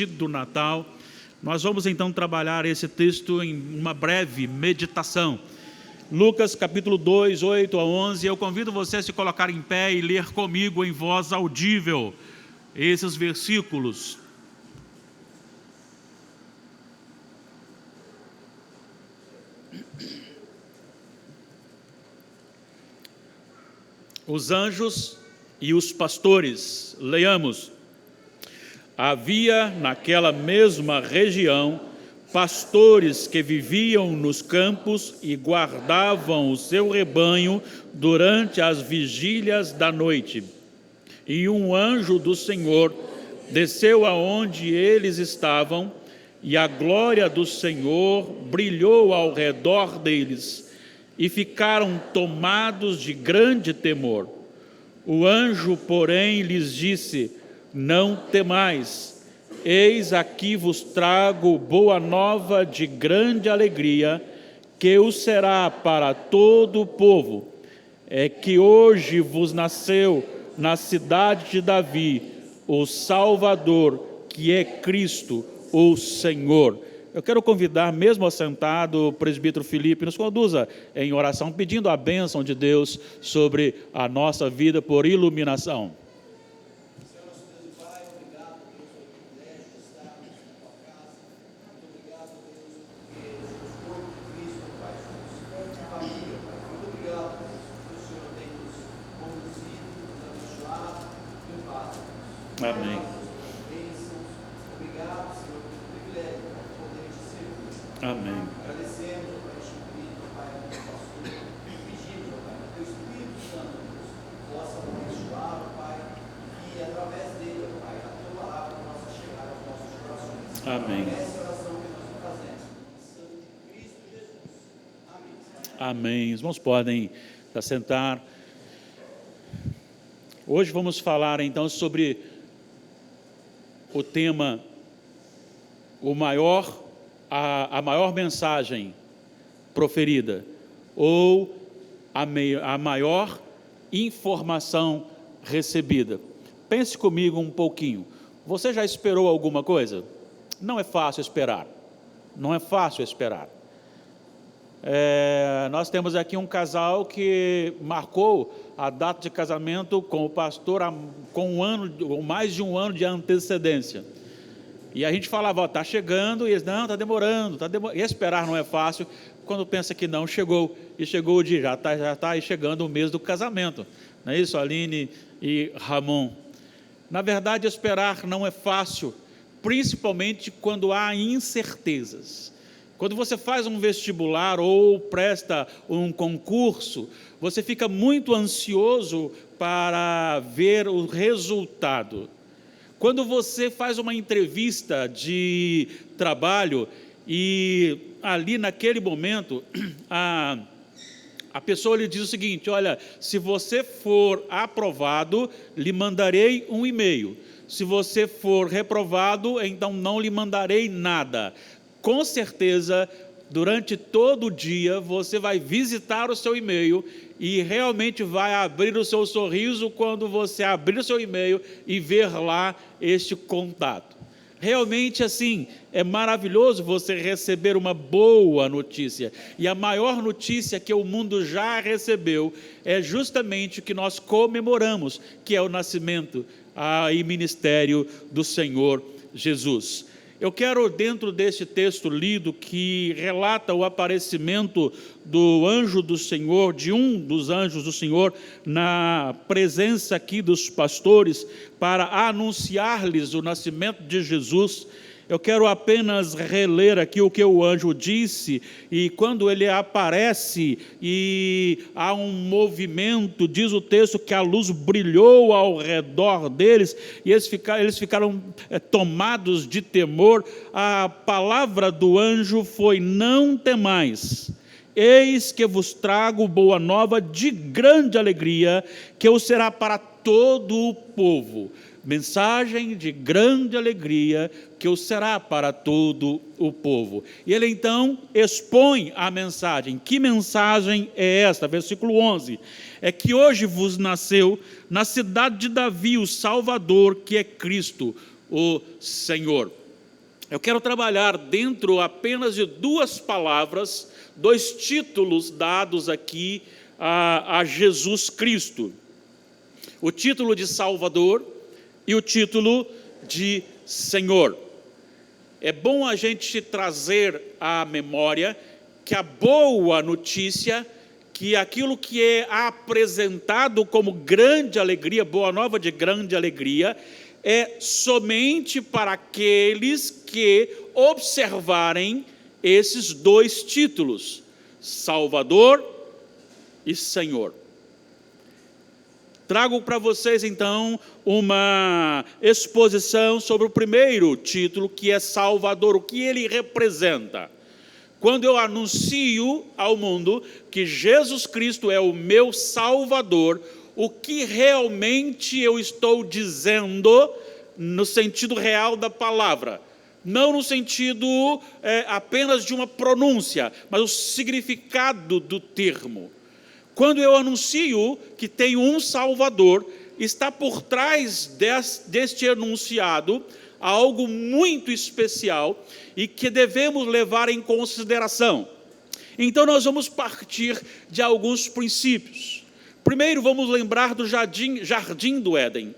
do Natal, nós vamos então trabalhar esse texto em uma breve meditação. Lucas capítulo 2, 8 a 11, eu convido você a se colocar em pé e ler comigo em voz audível esses versículos. Os anjos e os pastores, leiamos. Havia naquela mesma região pastores que viviam nos campos e guardavam o seu rebanho durante as vigílias da noite. E um anjo do Senhor desceu aonde eles estavam, e a glória do Senhor brilhou ao redor deles, e ficaram tomados de grande temor. O anjo, porém, lhes disse: não temais, eis aqui vos trago boa nova de grande alegria, que o será para todo o povo. É que hoje vos nasceu na cidade de Davi o Salvador, que é Cristo, o Senhor. Eu quero convidar, mesmo assentado, o presbítero Felipe, nos conduza em oração, pedindo a bênção de Deus sobre a nossa vida por iluminação. Amém. Obrigado, Senhor, pelo privilégio de poder te servir. Amém. Agradecemos, ó Pai, Pai, a Deus, pastor, pedimos, ó Pai, que o Espírito Santo, Deus, possa abençoar, ó Pai, e através dele, ó Pai, a tua palavra possa chegar aos nossos corações. Amém. Essa oração que nós estamos fazendo, em sangue de Cristo Jesus. Amém. Amém. Os irmãos podem se assentar. Hoje vamos falar então sobre o tema, a maior mensagem proferida, ou a maior informação recebida. Pense comigo um pouquinho. Você já esperou alguma coisa? Não é fácil esperar. Não é fácil esperar. Nós temos aqui um casal que marcou a data de casamento com o pastor com mais de um ano de antecedência. E a gente falava, está chegando, e eles, não, está demorando. E esperar não é fácil, quando pensa que não, chegou. E chegou o dia, já está aí chegando o mês do casamento. Não é isso, Aline e Ramon? Na verdade, esperar não é fácil, principalmente quando há incertezas. Quando você faz um vestibular ou presta um concurso, você fica muito ansioso para ver o resultado. Quando você faz uma entrevista de trabalho e ali naquele momento a pessoa lhe diz o seguinte: olha, se você for aprovado, lhe mandarei um e-mail. Se você for reprovado, então não lhe mandarei nada. Com certeza, durante todo o dia, você vai visitar o seu e-mail e realmente vai abrir o seu sorriso quando você abrir o seu e-mail e ver lá este contato. Realmente, assim, é maravilhoso você receber uma boa notícia. E a maior notícia que o mundo já recebeu é justamente o que nós comemoramos, que é o nascimento e ministério do Senhor Jesus. Eu quero, dentro desse texto lido, que relata o aparecimento do anjo do Senhor, de um dos anjos do Senhor, na presença aqui dos pastores, para anunciar-lhes o nascimento de Jesus. Eu quero apenas reler aqui o que o anjo disse, e quando ele aparece e há um movimento, diz o texto que a luz brilhou ao redor deles, e eles ficaram tomados de temor. A palavra do anjo foi: não temais, eis que vos trago boa nova de grande alegria, que o será para todo o povo. Mensagem de grande alegria, que o será para todo o povo. E ele então expõe a mensagem. Que mensagem é esta? Versículo 11. É que hoje vos nasceu na cidade de Davi o Salvador, que é Cristo, o Senhor. eu quero trabalhar dentro apenas de duas palavras, dois títulos dados aqui a Jesus Cristo. O título de Salvador e o título de Senhor. É bom a gente trazer à memória que a boa notícia, que aquilo que é apresentado como grande alegria, boa nova de grande alegria, é somente para aqueles que observarem esses dois títulos, Salvador e Senhor. Trago para vocês, então, uma exposição sobre o primeiro título, que é Salvador, o que ele representa. Quando eu anuncio ao mundo que Jesus Cristo é o meu Salvador, o que realmente eu estou dizendo no sentido real da palavra? Não no sentido apenas de uma pronúncia, mas o significado do termo. Quando eu anuncio que tem um Salvador, está por trás deste enunciado algo muito especial e que devemos levar em consideração. Então nós vamos partir de alguns princípios. Primeiro vamos lembrar do jardim do Éden.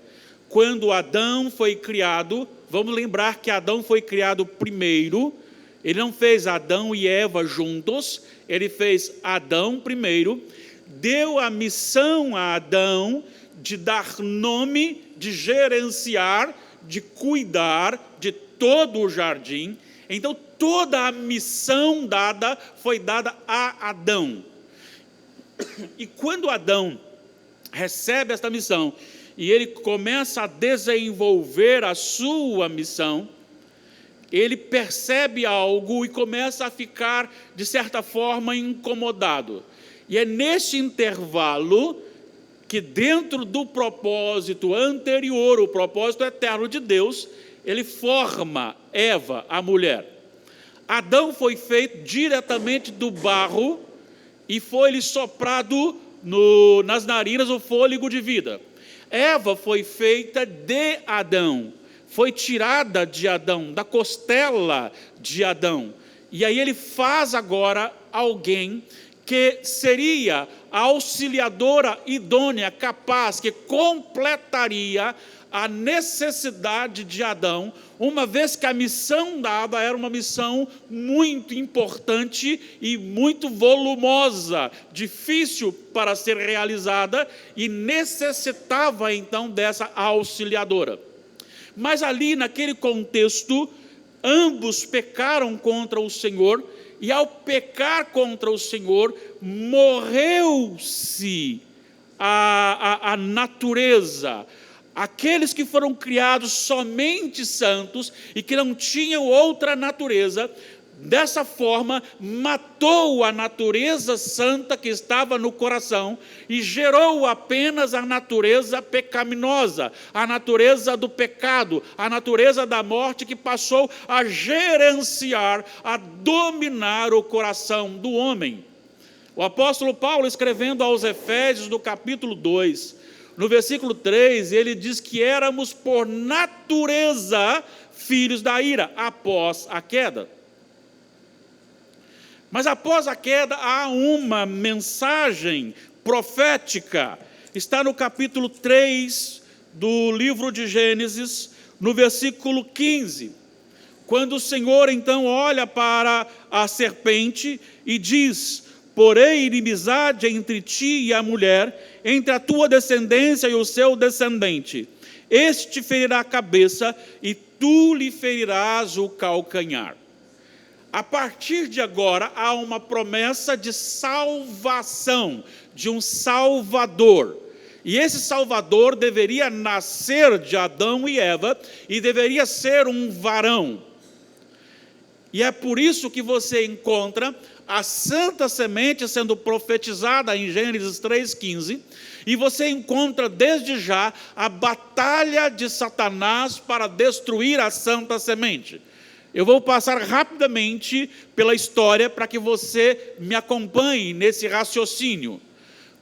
Quando Adão foi criado, vamos lembrar que Adão foi criado primeiro. Ele não fez Adão e Eva juntos, ele fez Adão primeiro, deu a missão a Adão de dar nome, de gerenciar, de cuidar de todo o jardim. Então, toda a missão dada foi dada a Adão. E quando Adão recebe esta missão e ele começa a desenvolver a sua missão, ele percebe algo e começa a ficar, de certa forma, incomodado. E é nesse intervalo que, dentro do propósito anterior, o propósito eterno de Deus, ele forma Eva, a mulher. Adão foi feito diretamente do barro e foi-lhe soprado nas narinas o fôlego de vida. Eva foi feita de Adão, foi tirada de Adão, da costela de Adão. E aí ele faz agora alguém que seria a auxiliadora idônea, capaz, que completaria a necessidade de Adão, uma vez que a missão dada era uma missão muito importante e muito volumosa, difícil para ser realizada e necessitava então dessa auxiliadora. Mas ali naquele contexto, ambos pecaram contra o Senhor, e ao pecar contra o Senhor, morreu-se a natureza. Aqueles que foram criados somente santos e que não tinham outra natureza, dessa forma matou a natureza santa que estava no coração e gerou apenas a natureza pecaminosa, a natureza do pecado, a natureza da morte, que passou a gerenciar, a dominar o coração do homem. O apóstolo Paulo, escrevendo aos Efésios, no capítulo 2, no versículo 3, ele diz que éramos por natureza filhos da ira, após a queda. Mas após a queda há uma mensagem profética. Está no capítulo 3 do livro de Gênesis, no versículo 15. Quando o Senhor então olha para a serpente e diz: porém inimizade entre ti e a mulher, entre a tua descendência e o seu descendente. Este te ferirá a cabeça e tu lhe ferirás o calcanhar. A partir de agora, há uma promessa de salvação, de um Salvador. E esse Salvador deveria nascer de Adão e Eva e deveria ser um varão. E é por isso que você encontra a santa semente sendo profetizada em Gênesis 3,15, e você encontra desde já a batalha de Satanás para destruir a santa semente. Eu vou passar rapidamente pela história para que você me acompanhe nesse raciocínio.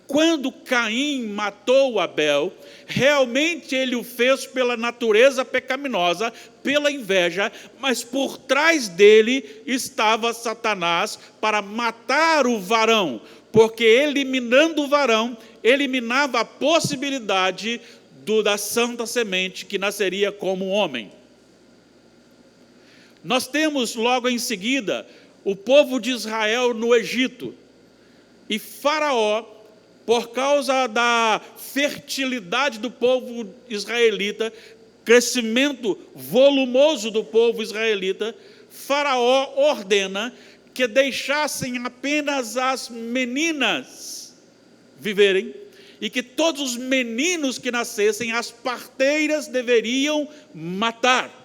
quando Caim matou Abel, realmente ele o fez pela natureza pecaminosa, pela inveja, mas por trás dele estava Satanás para matar o varão, porque eliminando o varão, eliminava a possibilidade da santa semente que nasceria como homem. Nós temos logo em seguida o povo de Israel no Egito, e Faraó, por causa da fertilidade do povo israelita, crescimento volumoso do povo israelita, Faraó ordena que deixassem apenas as meninas viverem, e que todos os meninos que nascessem, as parteiras deveriam matar.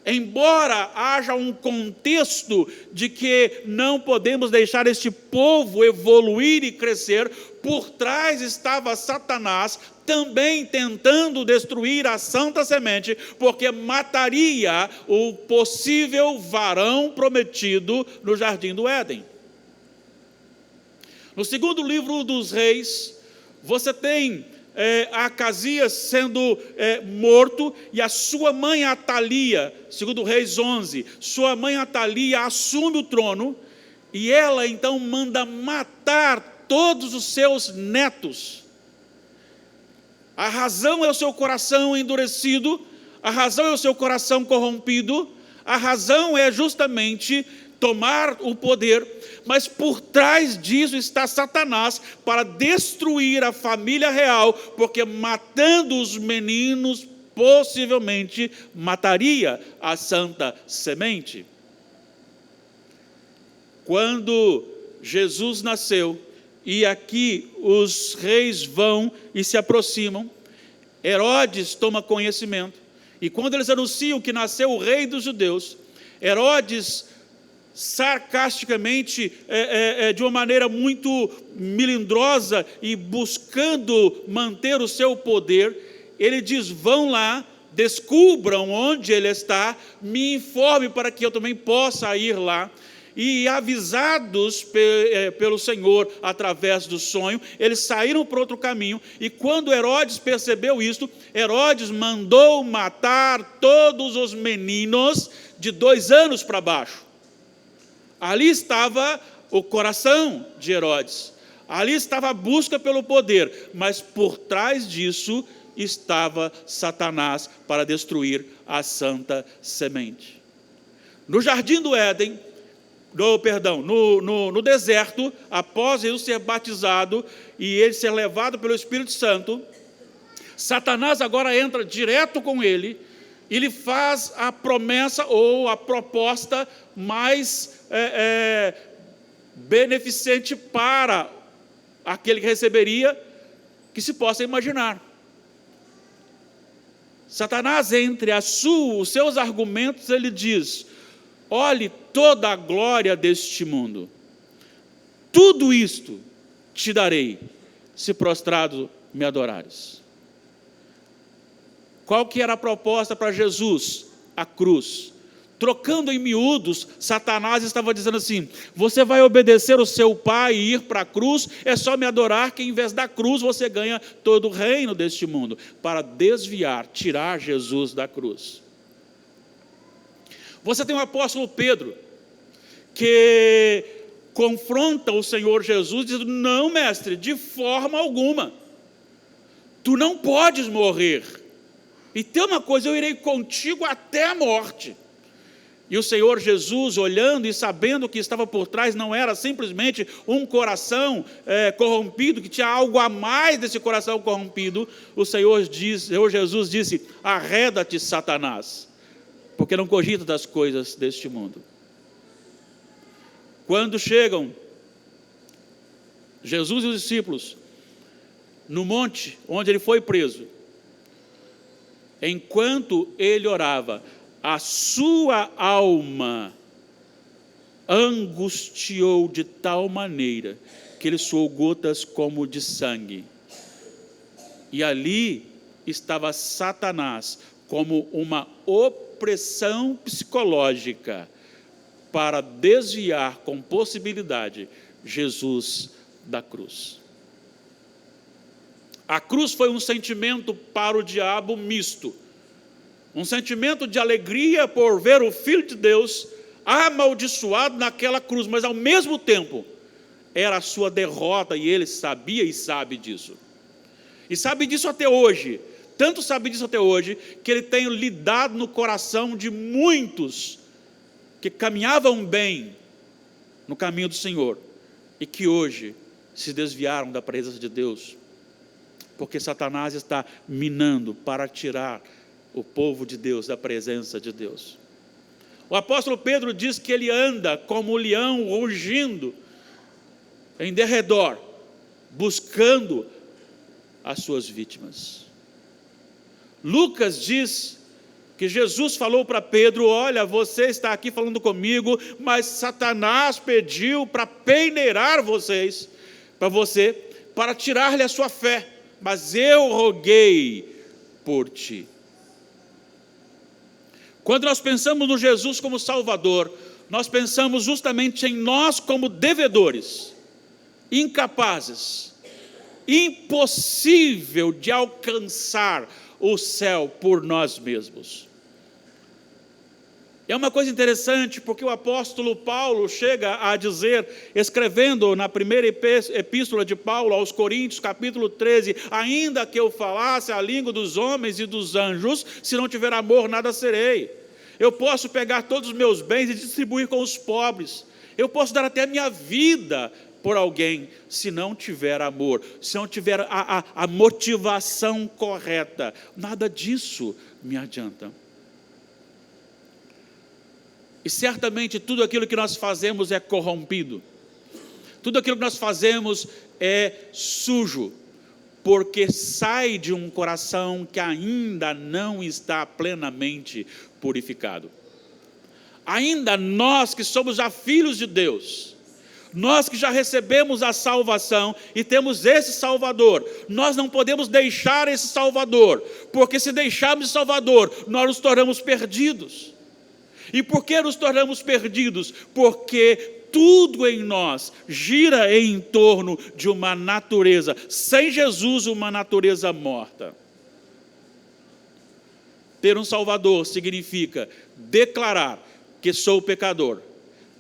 Embora haja um contexto de que não podemos deixar este povo evoluir e crescer, por trás estava Satanás também tentando destruir a santa semente, porque mataria o possível varão prometido no jardim do Éden. No segundo livro dos Reis, você tem Acasias sendo morto, e a sua mãe Atalia, segundo Reis 11, sua mãe Atalia assume o trono, e ela então manda matar todos os seus netos. A razão é o seu coração endurecido, a razão é o seu coração corrompido, a razão é justamente tomar o poder, mas por trás disso está Satanás para destruir a família real, porque matando os meninos possivelmente mataria a santa semente. Quando Jesus nasceu, e aqui os reis vão e se aproximam, Herodes toma conhecimento, e quando eles anunciam que nasceu o rei dos judeus, Herodes sarcasticamente, de uma maneira muito melindrosa e buscando manter o seu poder, ele diz: vão lá, descubram onde ele está, me informe para que eu também possa ir lá. E avisados pelo Senhor através do sonho, eles saíram por outro caminho, e quando Herodes percebeu isto, Herodes mandou matar todos os meninos de 2 anos para baixo. Ali estava o coração de Herodes, ali estava a busca pelo poder, mas por trás disso estava Satanás para destruir a santa semente. No jardim do Éden, no deserto, após Jesus ser batizado e ele ser levado pelo Espírito Santo, Satanás agora entra direto com ele, e lhe faz a promessa ou a proposta mais beneficente para aquele que receberia, que se possa imaginar. Satanás, entre os seus argumentos, ele diz: olhe toda a glória deste mundo, tudo isto te darei, se prostrado me adorares. Qual que era a proposta para Jesus? A cruz. Trocando em miúdos, Satanás estava dizendo assim: você vai obedecer o seu pai e ir para a cruz, é só me adorar, que em vez da cruz você ganha todo o reino deste mundo, para desviar, tirar Jesus da cruz. Você tem o apóstolo Pedro, que confronta o Senhor Jesus, dizendo: não, mestre, de forma alguma, tu não podes morrer, e tem uma coisa, eu irei contigo até a morte. E o Senhor Jesus, olhando e sabendo que estava por trás, não era simplesmente um coração corrompido, que tinha algo a mais desse coração corrompido, o Senhor Jesus disse: arreda-te, Satanás, porque não cogita das coisas deste mundo. Quando chegam Jesus e os discípulos no monte onde ele foi preso, enquanto ele orava, a sua alma angustiou de tal maneira que ele suou gotas como de sangue. E ali estava Satanás como uma opressão psicológica para desviar com possibilidade Jesus da cruz. A cruz foi um sentimento para o diabo misto. Um sentimento de alegria por ver o Filho de Deus amaldiçoado naquela cruz, mas ao mesmo tempo era a sua derrota, e ele sabia e sabe disso. E sabe disso até hoje, tanto sabe disso até hoje, que ele tem lidado no coração de muitos que caminhavam bem no caminho do Senhor, e que hoje se desviaram da presença de Deus, porque Satanás está minando para tirar o povo de Deus da presença de Deus. O apóstolo Pedro diz que ele anda como um leão rugindo em derredor, buscando as suas vítimas. Lucas diz que Jesus falou para Pedro: olha, você está aqui falando comigo, mas Satanás pediu para peneirar vocês, para tirar-lhe a sua fé, mas eu roguei por ti. Quando nós pensamos no Jesus como Salvador, nós pensamos justamente em nós como devedores, incapazes, impossível de alcançar o céu por nós mesmos. É uma coisa interessante, porque o apóstolo Paulo chega a dizer, escrevendo na primeira epístola de Paulo aos Coríntios, capítulo 13, ainda que eu falasse a língua dos homens e dos anjos, se não tiver amor, nada serei. Eu posso pegar todos os meus bens e distribuir com os pobres. Eu posso dar até a minha vida por alguém, se não tiver amor, se não tiver a motivação correta. Nada disso me adianta. E certamente tudo aquilo que nós fazemos é corrompido. Tudo aquilo que nós fazemos é sujo, porque sai de um coração que ainda não está plenamente purificado. Ainda nós que somos já filhos de Deus, nós que já recebemos a salvação e temos esse Salvador, nós não podemos deixar esse Salvador, porque se deixarmos esse Salvador, nós nos tornamos perdidos. E por que nos tornamos perdidos? Porque tudo em nós gira em torno de uma natureza, sem Jesus, uma natureza morta. Ter um Salvador significa declarar que sou pecador,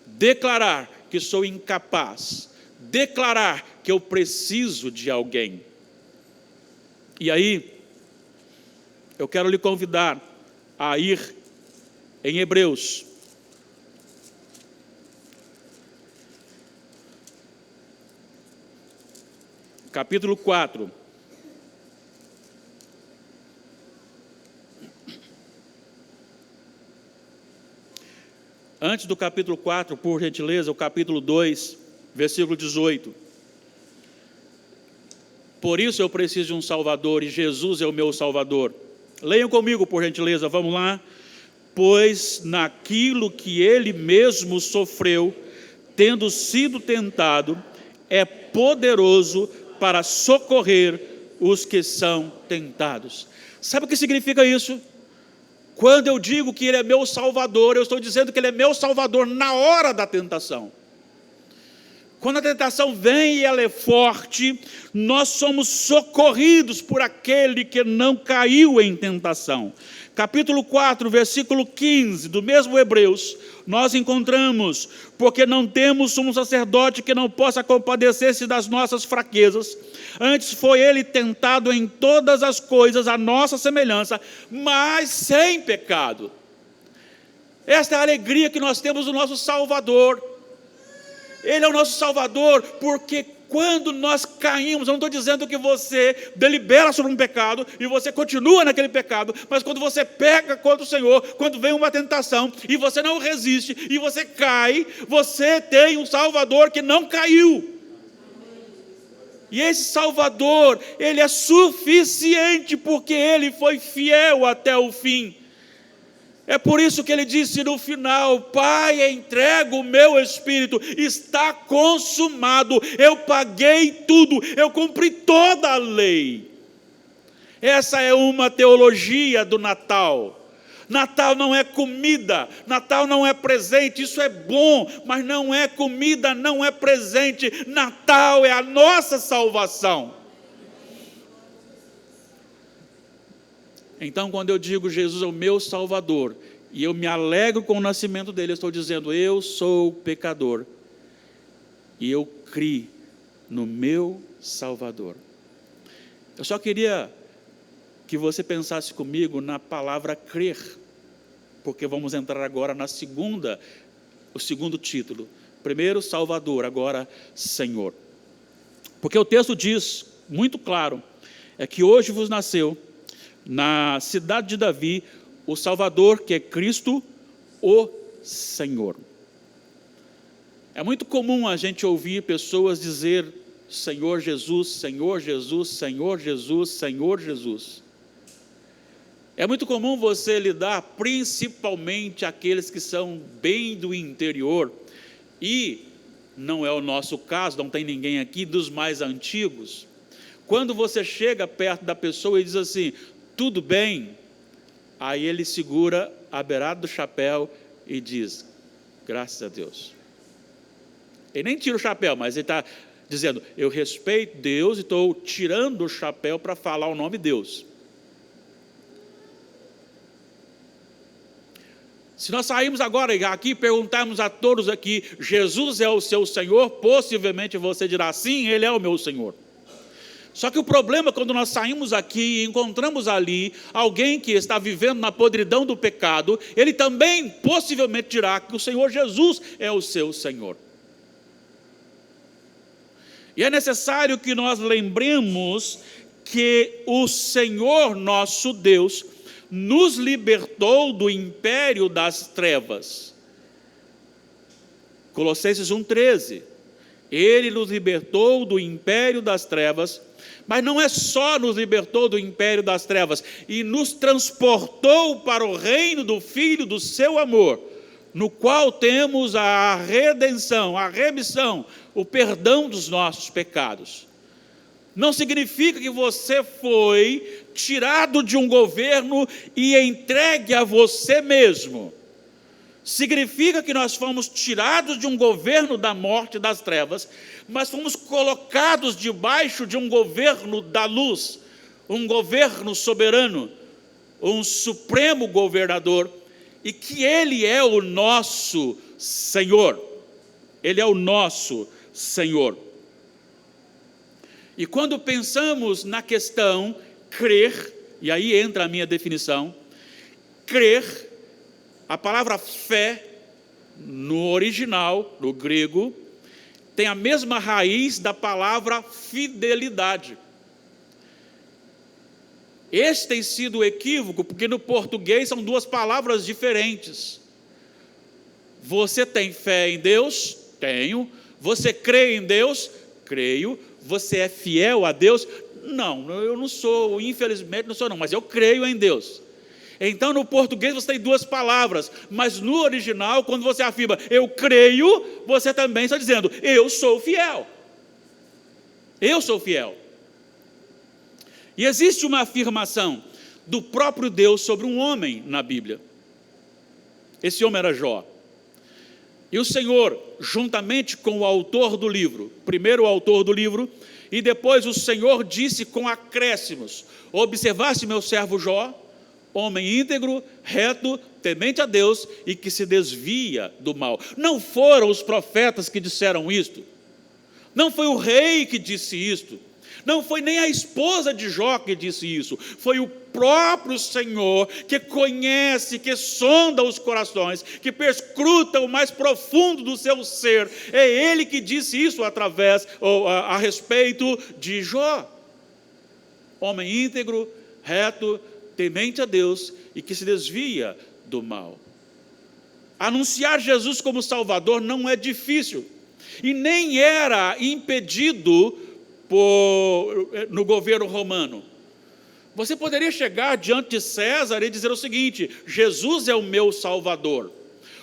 declarar que sou incapaz, declarar que eu preciso de alguém. E aí, eu quero lhe convidar a ir em Hebreus, capítulo 4. Antes do capítulo 4, por gentileza, o capítulo 2, versículo 18. Por isso eu preciso de um Salvador, e Jesus é o meu Salvador. Leiam comigo, por gentileza, vamos lá. Pois naquilo que ele mesmo sofreu, tendo sido tentado, é poderoso para socorrer os que são tentados. Sabe o que significa isso? Quando eu digo que ele é meu Salvador, eu estou dizendo que ele é meu Salvador na hora da tentação. Quando a tentação vem e ela é forte, nós somos socorridos por aquele que não caiu em tentação. Capítulo 4, versículo 15, do mesmo Hebreus, nós encontramos: porque não temos um sacerdote que não possa compadecer-se das nossas fraquezas, antes foi ele tentado em todas as coisas à nossa semelhança, mas sem pecado. Esta é a alegria que nós temos no nosso Salvador. Ele é o nosso Salvador, porque quando nós caímos, eu não estou dizendo que você delibera sobre um pecado e você continua naquele pecado, mas quando você peca contra o Senhor, quando vem uma tentação e você não resiste e você cai, você tem um Salvador que não caiu. E esse Salvador, ele é suficiente porque ele foi fiel até o fim. É por isso que ele disse no final: Pai, entrego o meu espírito, está consumado, eu paguei tudo, eu cumpri toda a lei. Essa é uma teologia do Natal. Natal não é comida, Natal não é presente, isso é bom, mas não é comida, não é presente. Natal é a nossa salvação. Então, quando eu digo Jesus é o meu Salvador, e eu me alegro com o nascimento dele, eu estou dizendo, eu sou pecador, e eu criei no meu Salvador. Eu só queria que você pensasse comigo na palavra crer, porque vamos entrar agora o segundo título. Primeiro, Salvador, agora, Senhor. Porque o texto diz, muito claro, é que hoje vos nasceu, na cidade de Davi, o Salvador, que é Cristo, o Senhor. É muito comum a gente ouvir pessoas dizer, Senhor Jesus, Senhor Jesus, Senhor Jesus, Senhor Jesus. É muito comum você lidar, principalmente aqueles que são bem do interior, e não é o nosso caso, não tem ninguém aqui dos mais antigos. Quando você chega perto da pessoa e diz assim, tudo bem? Aí ele segura a beirada do chapéu e diz, graças a Deus. Ele nem tira o chapéu, mas ele está dizendo, eu respeito Deus e estou tirando o chapéu para falar o nome de Deus. Se nós sairmos agora aqui e perguntarmos a todos aqui, Jesus é o seu Senhor, possivelmente você dirá, sim, Ele é o meu Senhor. Só que o problema, quando nós saímos aqui e encontramos ali alguém que está vivendo na podridão do pecado, ele também possivelmente dirá que o Senhor Jesus é o seu Senhor. E é necessário que nós lembremos que o Senhor nosso Deus nos libertou do império das trevas. Colossenses 1,13. Ele nos libertou do império das trevas, mas não é só nos libertou do império das trevas, e nos transportou para o reino do Filho do seu amor, no qual temos a redenção, a remissão, o perdão dos nossos pecados. Não significa que você foi tirado de um governo e entregue a você mesmo. Significa que nós fomos tirados de um governo da morte e das trevas, mas fomos colocados debaixo de um governo da luz, um governo soberano, um supremo governador, e que Ele é o nosso Senhor. Ele é o nosso Senhor. E quando pensamos na questão crer, e aí entra a minha definição, crer, a palavra fé, no original, no grego, tem a mesma raiz da palavra fidelidade. Esse tem sido o equívoco, porque no português são duas palavras diferentes. Você tem fé em Deus? Tenho. Você crê em Deus? Creio. Você é fiel a Deus? Não, eu não sou, infelizmente não sou não, mas eu creio em Deus. Então no português você tem duas palavras, mas no original, quando você afirma eu creio, você também está dizendo eu sou fiel. Eu sou fiel. E existe uma afirmação do próprio Deus sobre um homem na Bíblia. Esse homem era Jó. E o Senhor, juntamente com o autor do livro, primeiro o autor do livro, e depois o Senhor disse com acréscimos, observaste meu servo Jó, homem íntegro, reto, temente a Deus e que se desvia do mal. Não foram os profetas que disseram isto, não foi o rei que disse isto, não foi nem a esposa de Jó que disse isso, foi o próprio Senhor que conhece, que sonda os corações, que perscruta o mais profundo do seu ser. É Ele que disse isso a respeito de Jó. Homem íntegro, reto, temente a Deus e que se desvia do mal. Anunciar Jesus como Salvador não é difícil e nem era impedido no governo romano. Você poderia chegar diante de César e dizer o seguinte: Jesus é o meu Salvador.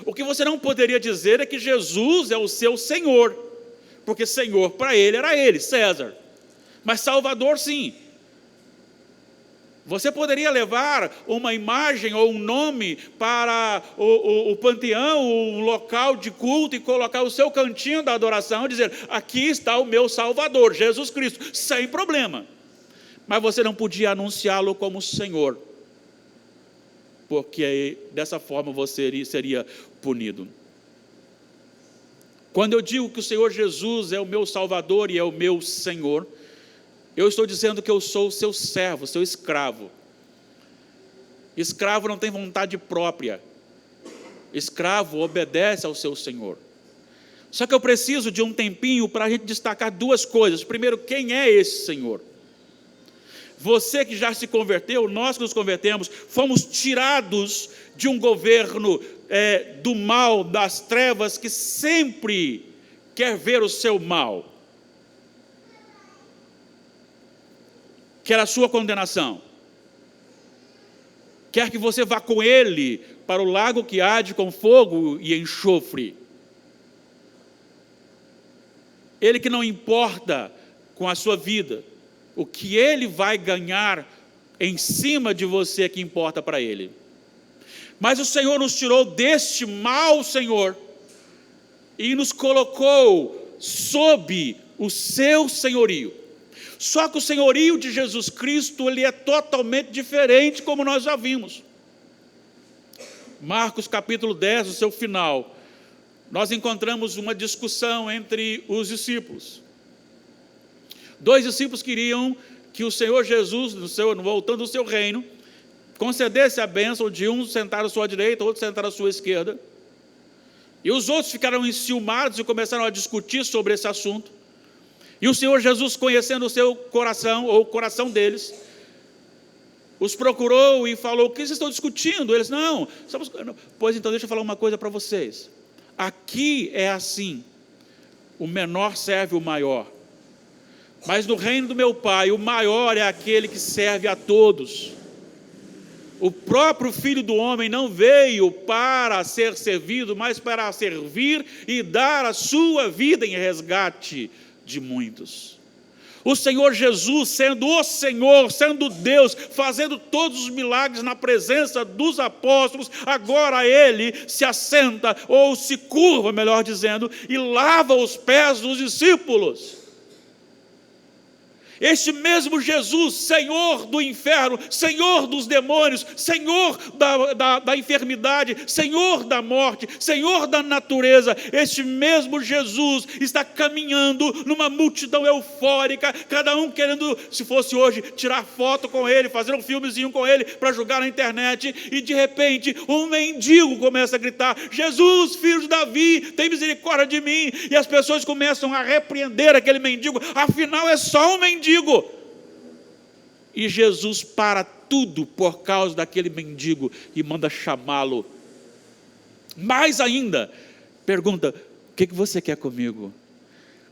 O que você não poderia dizer é que Jesus é o seu Senhor, porque Senhor para ele era ele, César, mas Salvador sim. Você poderia levar uma imagem ou um nome para o panteão, um local de culto, e colocar o seu cantinho da adoração e dizer, aqui está o meu Salvador, Jesus Cristo, sem problema. Mas você não podia anunciá-lo como Senhor. porque dessa forma você seria punido. Quando eu digo que o Senhor Jesus é o meu Salvador e é o meu Senhor, eu estou dizendo que eu sou o seu servo, seu escravo. Escravo não tem vontade própria. Escravo obedece ao seu Senhor. Só que eu preciso de um tempinho para a gente destacar duas coisas. Primeiro, quem é esse Senhor? Você que já se converteu, nós que nos convertemos, fomos tirados de um governo do mal, das trevas, que sempre quer ver o seu mal, quer a sua condenação, quer que você vá com ele para o lago que arde com fogo e enxofre. Ele que não importa com a sua vida, o que ele vai ganhar em cima de você que importa para ele. Mas o Senhor nos tirou deste mal, Senhor, e nos colocou sob o seu senhorio. Só que o senhorio de Jesus Cristo, ele é totalmente diferente, como nós já vimos. Marcos capítulo 10, no seu final, nós encontramos uma discussão entre os discípulos. 2 discípulos queriam que o Senhor Jesus, voltando do seu reino, concedesse a bênção de um sentar à sua direita, outro sentar à sua esquerda. E os outros ficaram enciumados e começaram a discutir sobre esse assunto. E o Senhor Jesus, conhecendo o seu coração, ou o coração deles, os procurou e falou: o que vocês estão discutindo? Eles: não, pois então deixa eu falar uma coisa para vocês. Aqui é assim, o menor serve o maior. Mas no reino do meu Pai, o maior é aquele que serve a todos. O próprio Filho do Homem não veio para ser servido, mas para servir e dar a sua vida em resgate de muitos. O Senhor Jesus, sendo o Senhor, sendo Deus, fazendo todos os milagres na presença dos apóstolos, agora Ele se assenta, ou se curva, melhor dizendo, e lava os pés dos discípulos. Este mesmo Jesus, Senhor do inferno, Senhor dos demônios, Senhor da enfermidade, Senhor da morte, Senhor da natureza, este mesmo Jesus está caminhando numa multidão eufórica, cada um querendo, se fosse hoje, tirar foto com ele, fazer um filmezinho com ele para jogar na internet, e de repente um mendigo começa a gritar: Jesus, filho de Davi, tem misericórdia de mim, e as pessoas começam a repreender aquele mendigo, afinal é só um mendigo. E Jesus para tudo por causa daquele mendigo e manda chamá-lo. Mais ainda, pergunta: o que você quer comigo?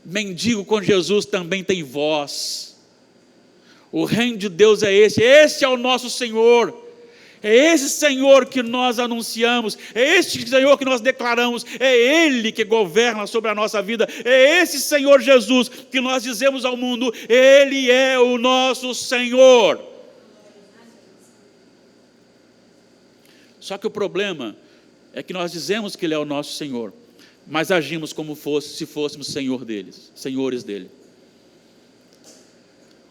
Mendigo com Jesus também tem voz. O reino de Deus é esse é o nosso Senhor. É esse Senhor que nós anunciamos, é este Senhor que nós declaramos, é Ele que governa sobre a nossa vida, é esse Senhor Jesus que nós dizemos ao mundo: Ele é o nosso Senhor. Só que o problema é que nós dizemos que Ele é o nosso Senhor, mas agimos como se fôssemos senhores dele.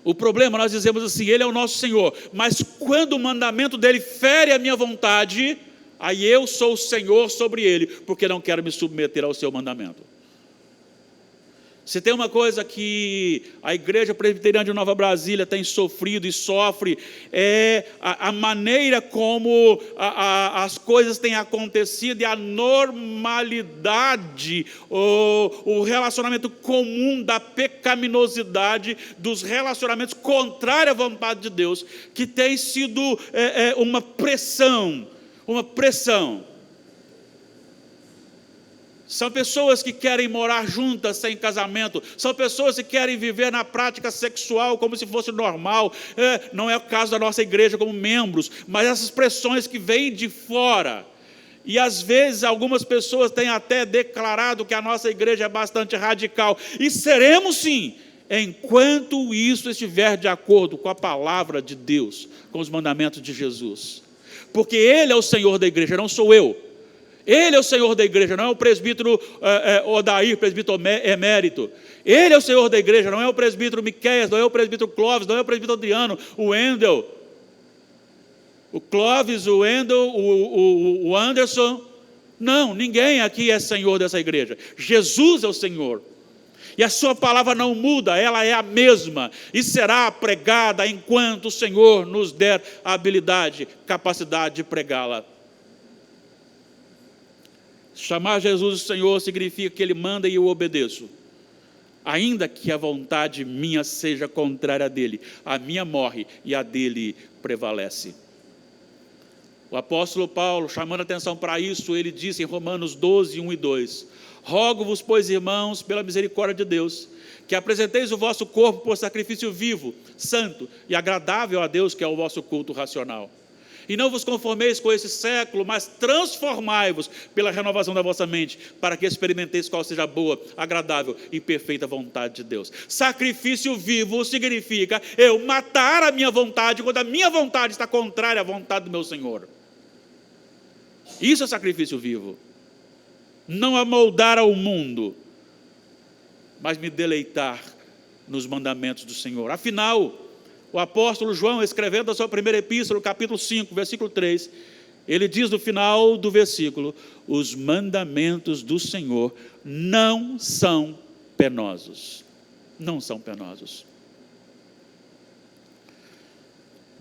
O problema, nós dizemos assim: Ele é o nosso Senhor, mas quando o mandamento dele fere a minha vontade, aí eu sou o Senhor sobre ele, porque não quero me submeter ao seu mandamento. Se tem uma coisa que a Igreja Presbiteriana de Nova Brasília tem sofrido e sofre, é a maneira como as coisas têm acontecido e a normalidade, o relacionamento comum da pecaminosidade, dos relacionamentos contrários à vontade de Deus, que tem sido uma pressão. São pessoas que querem morar juntas sem casamento, são pessoas que querem viver na prática sexual como se fosse normal. Não é o caso da nossa igreja como membros, mas essas pressões que vêm de fora. E às vezes algumas pessoas têm até declarado que a nossa igreja é bastante radical, e seremos sim, enquanto isso estiver de acordo com a palavra de Deus, com os mandamentos de Jesus, porque Ele é o Senhor da igreja, não sou eu. Ele é o Senhor da igreja, não é o presbítero Odair, presbítero emérito. Ele é o Senhor da igreja, não é o presbítero Miqueias, não é o presbítero Clóvis, não é o presbítero Adriano, o Wendel. o Clóvis, o Wendel, o Anderson. Não, ninguém aqui é senhor dessa igreja. Jesus é o Senhor. E a sua palavra não muda, ela é a mesma. E será pregada enquanto o Senhor nos der a habilidade, capacidade de pregá-la. Chamar Jesus de Senhor significa que Ele manda e eu obedeço. Ainda que a vontade minha seja contrária a dele, a minha morre e a dele prevalece. O apóstolo Paulo, chamando a atenção para isso, ele disse em Romanos 12, 1 e 2: rogo-vos, pois, irmãos, pela misericórdia de Deus, que apresenteis o vosso corpo por sacrifício vivo, santo e agradável a Deus, que é o vosso culto racional. E não vos conformeis com esse século, mas transformai-vos pela renovação da vossa mente, para que experimenteis qual seja a boa, agradável e perfeita vontade de Deus. Sacrifício vivo significa eu matar a minha vontade, quando a minha vontade está contrária à vontade do meu Senhor. Isso é sacrifício vivo. Não amoldar ao mundo, mas me deleitar nos mandamentos do Senhor. Afinal, o apóstolo João, escrevendo a sua primeira epístola, no capítulo 5, versículo 3, ele diz no final do versículo: os mandamentos do Senhor não são penosos. Não são penosos.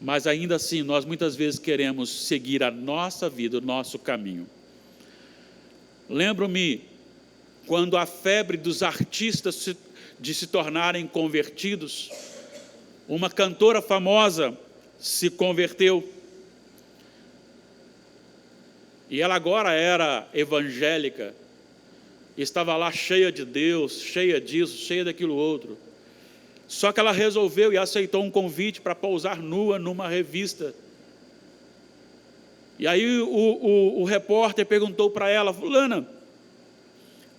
Mas ainda assim, nós muitas vezes queremos seguir a nossa vida, o nosso caminho. Lembro-me quando a febre dos artistas de se tornarem convertidos, uma cantora famosa se converteu, e ela agora era evangélica, estava lá cheia de Deus, cheia disso, cheia daquilo outro, só que ela resolveu e aceitou um convite para pousar nua numa revista. E aí o repórter perguntou para ela: fulana,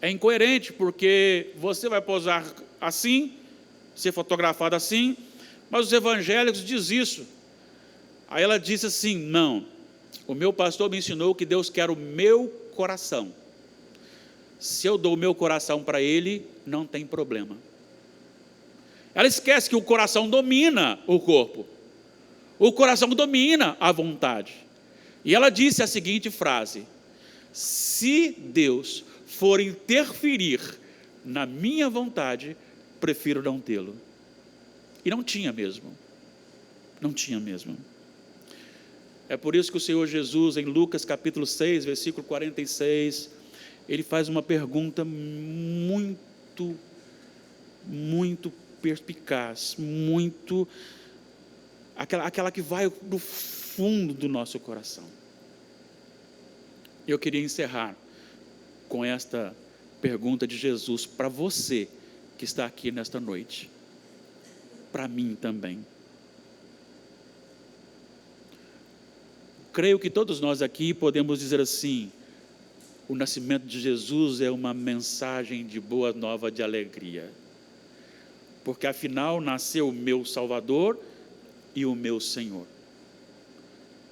é incoerente, porque você vai posar assim, ser fotografada assim, mas os evangélicos dizem isso. Aí ela disse assim: não, o meu pastor me ensinou que Deus quer o meu coração. Se eu dou o meu coração para Ele, não tem problema. Ela esquece que o coração domina o corpo. O coração domina a vontade. E ela disse a seguinte frase: se Deus for interferir na minha vontade, prefiro não tê-lo. E não tinha mesmo. Não tinha mesmo. É por isso que o Senhor Jesus, em Lucas capítulo 6, versículo 46, ele faz uma pergunta muito perspicaz, aquela que vai no fundo do nosso coração. Eu queria encerrar com esta pergunta de Jesus para você que está aqui nesta noite, para mim também. Creio que todos nós aqui podemos dizer assim: o nascimento de Jesus é uma mensagem de boa nova, de alegria, porque afinal nasceu o meu Salvador e o meu Senhor.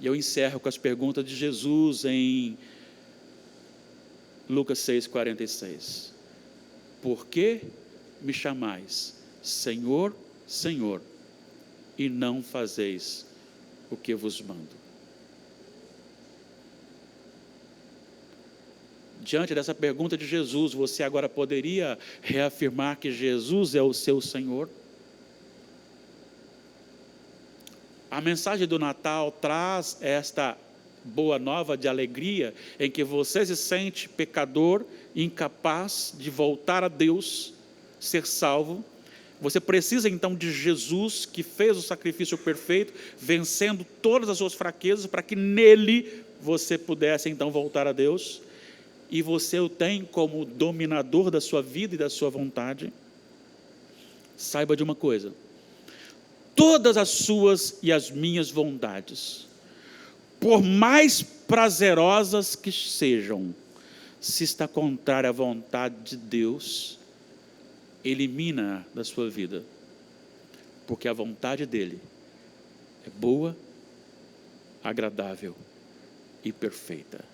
E eu encerro com as perguntas de Jesus em Lucas 6,46. Por que me chamais Senhor, Senhor, e não fazeis o que vos mando? Diante dessa pergunta de Jesus, você agora poderia reafirmar que Jesus é o seu Senhor? A mensagem do Natal traz esta boa nova de alegria, em que você se sente pecador, incapaz de voltar a Deus, ser salvo. Você precisa então de Jesus, que fez o sacrifício perfeito, vencendo todas as suas fraquezas, para que nele você pudesse então voltar a Deus. E você o tem como dominador da sua vida e da sua vontade. Saiba de uma coisa: todas as suas e as minhas vontades, por mais prazerosas que sejam, se está contrária à vontade de Deus, elimina da sua vida, porque a vontade dele é boa, agradável e perfeita.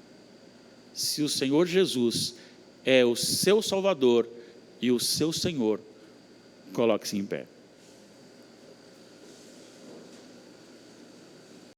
Se o Senhor Jesus é o seu Salvador e o seu Senhor, coloque-se em pé.